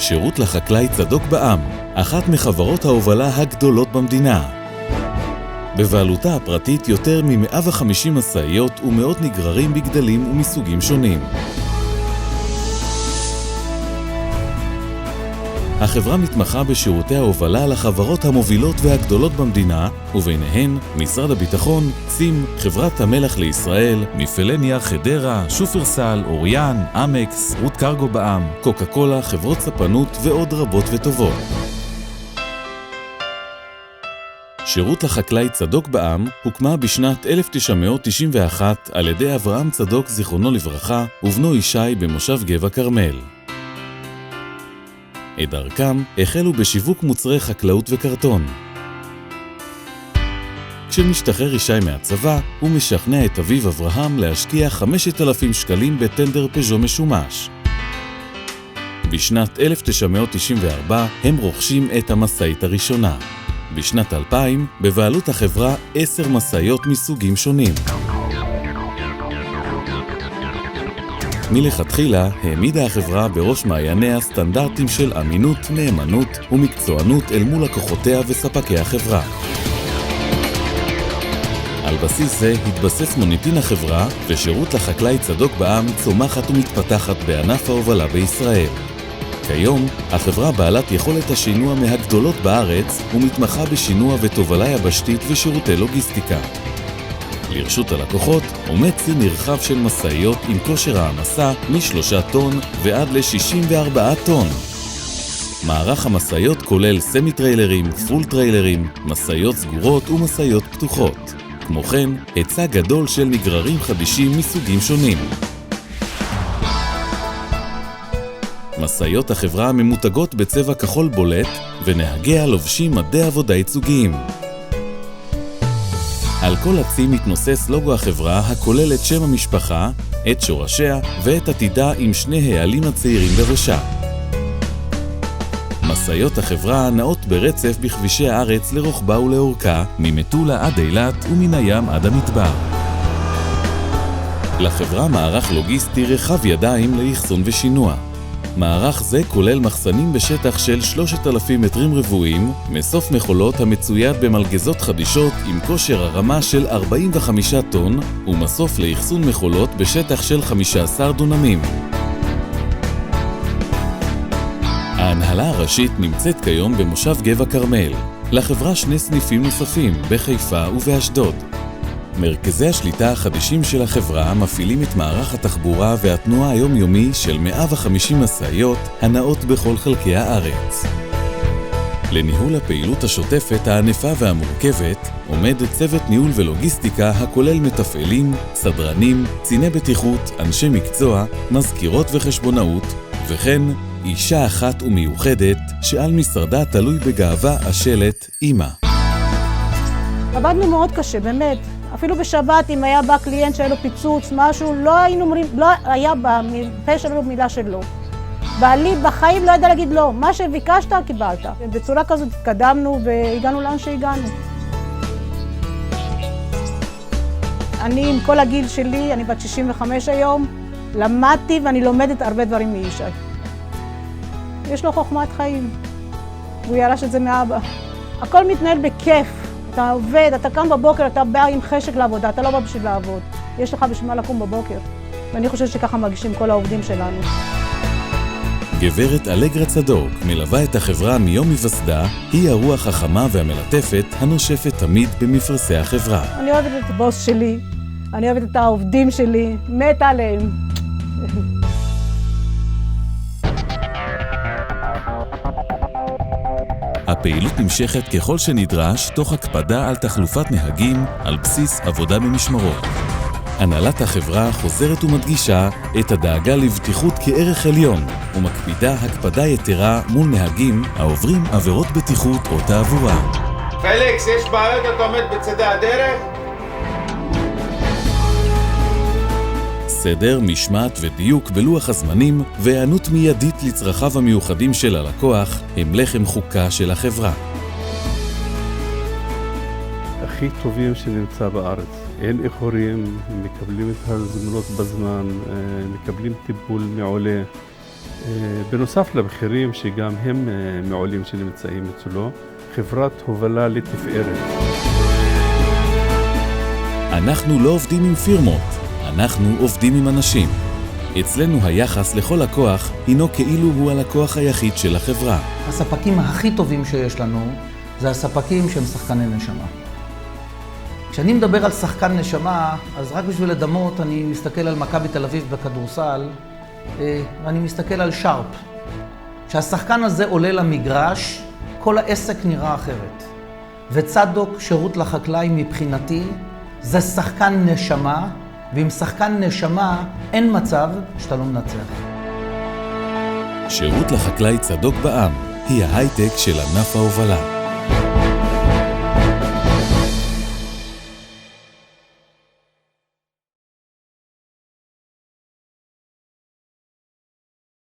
שירות לחקלאי צדוק בע"מ, אחת מחברות ההובלה הגדולות במדינה. בבעלותה הפרטית יותר מ-150 משאיות ומאות נגררים בגדלים ומסוגים שונים. החברה מתמחה בשירותי ההובלה לחברות המובילות והגדולות במדינה, וביניהן משרד הביטחון, צים, חברת המלח לישראל, מפעלי נייר חדרה, שופרסל, אוריאן, אמקס, רות קרגו בע"מ, קוקה קולה, חברות ספנות ועוד רבות וטובות. שירות לחקלאי צדוק בע"מ הוקמה בשנת 1991 על ידי אברהם צדוק זיכרונו לברכה ובנו ישי במושב גבע כרמל. את דרכם החלו בשיווק מוצרי חקלאות וקרטון. כשמשתחרר ישי מהצבא, הוא משכנע את אביו אברהם להשקיע 5,000 שקלים בטנדר פז'ו משומש. בשנת 1994 הם רוכשים את המשאית הראשונה. בשנת 2000, בבעלות החברה 10 משאיות מסוגים שונים. מלכתחילה העמידה החברה בראש מעייניה סטנדרטים של אמינות, נאמנות ומקצוענות אל מול לקוחותיה וספקי החברה. על בסיס זה התבסס מוניטין החברה, ושירות לחקלאי צדוק בע"מ צומחת ומתפתחת בענף ההובלה בישראל. כיום, החברה בעלת יכולת השינוע מהגדולות בארץ ומתמחה בשינוע ותובלה יבשתית ושירותי לוגיסטיקה. לרשות הלקוחות עומד צי נרחב של משאיות עם כושר העמסה מ3 טון ועד ל64 טון. מערך המשאיות כולל סמי טריילרים, פול טריילרים, משאיות סגורות ומשאיות פתוחות. כמו כן, היצע גדול של נגררים חדישים מסוגים שונים. משאיות החברה ממותגות בצבע כחול בולט, ונהגיה לובשים מדי עבודה ייצוגיים. על כל הצי מתנוסס לוגו החברה הכולל את שם המשפחה, את שורשיה ואת עתידה עם שני העלים הצעירים בראשה. משאיות החברה נעות ברצף בכבישי הארץ לרוחבה ולאורכה, ממטולה עד אילת ומן הים עד המדבר. לחברה מערך לוגיסטי רחב ידיים לאחסון ושינוע. מערך זה כולל מחסנים בשטח של 3,000 מטרים רבועים, מסוף מכולות המצויד במלגזות חדישות עם כושר הרמה של 45 טון, ומסוף לאחסון מכולות בשטח של 15 דונמים. ההנהלה הראשית נמצאת כיום במושב גבע כרמל. לחברה 2 סניפים נוספים בחיפה ובאשדוד. מרכזי השליטה החדישים של החברה מפעילים את מערך התחבורה והתנועה היומיומי של 150 משאיות הנעות בכל חלקי הארץ. לניהול הפעילות השוטפת הענפה והמורכבת עומד צוות ניהול ולוגיסטיקה הכולל מתפעלים, סדרנים, קציני בטיחות, אנשי מקצוע, מזכירות וחשבונאות, וכן אישה אחת ומיוחדת שעל משרדה תלוי בגאווה השלט אמא. עבדנו מאוד קשה, באמת. אפילו בשבת, אם היה בא קליינט שהיה לו פיצוץ, משהו, לא היינו אומרים, לא היה בפה שלו מילה שלו. בעלי בחיים לא ידע להגיד לא, מה שביקשת קיבלת. בצורה כזאת התקדמנו והגענו לאן שהגענו. אני עם כל הגיל שלי, אני בת 65 היום, למדתי ואני לומדת הרבה דברים מישי. יש לו חוכמת חיים, והוא ירש את זה מאבא. הכל מתנהל בכיף. אתה עובד, אתה קם בבוקר, אתה בא עם חשק לעבודה, אתה לא בא בשביל לעבוד. יש לך בשביל מה לקום בבוקר. ואני חושבת שככה מרגישים כל העובדים שלנו. גברת אלגרה צדוק מלווה את החברה מיום היווסדה, היא הרוח החמה והמלטפת הנושפת תמיד במפרסי החברה. אני אוהבת את הבוס שלי, אני אוהבת את העובדים שלי, מתה עליהם. הפעילות נמשכת ככל שנדרש תוך הקפדה על תחלופת נהגים על בסיס עבודה במשמרות. הנהלת החברה חוזרת ומדגישה את הדאגה לבטיחות כערך עליון ומקפידה הקפדה יתרה מול נהגים העוברים עבירות בטיחות או תעבורה. פליקס, יש בעיות, אתה עומד בצדי הדרך? סדר, משמעת ודיוק בלוח הזמנים והיענות מיידית לצרכיו המיוחדים של הלקוח הם לחם חוקה של החברה. הכי טובים שנמצא בארץ. אין איחורים, מקבלים את הזמנות בזמן, מקבלים טיפול מעולה. בנוסף לבכירים שגם הם מעולים שנמצאים אצלו, חברת הובלה לתפארת. אנחנו לא עובדים עם פירמות, אנחנו עובדים עם אנשים. אצלנו היחס לכל לקוח הינו כאילו הוא הלקוח היחיד של החברה. הספקים הכי טובים שיש לנו זה הספקים שהם שחקני נשמה. כשאני מדבר על שחקן נשמה, אז רק בשביל לדמות אני מסתכל על מכבי תל אביב בכדורסל, ואני מסתכל על שרפ. כשהשחקן הזה עולה למגרש, כל העסק נראה אחרת. וצדוק, שירות לחקלאי מבחינתי, זה שחקן נשמה, ועם שחקן נשמה אין מצב שאתה לא מנצח. שירות לחקלאי צדוק בע"מ היא ההייטק של ענף ההובלה.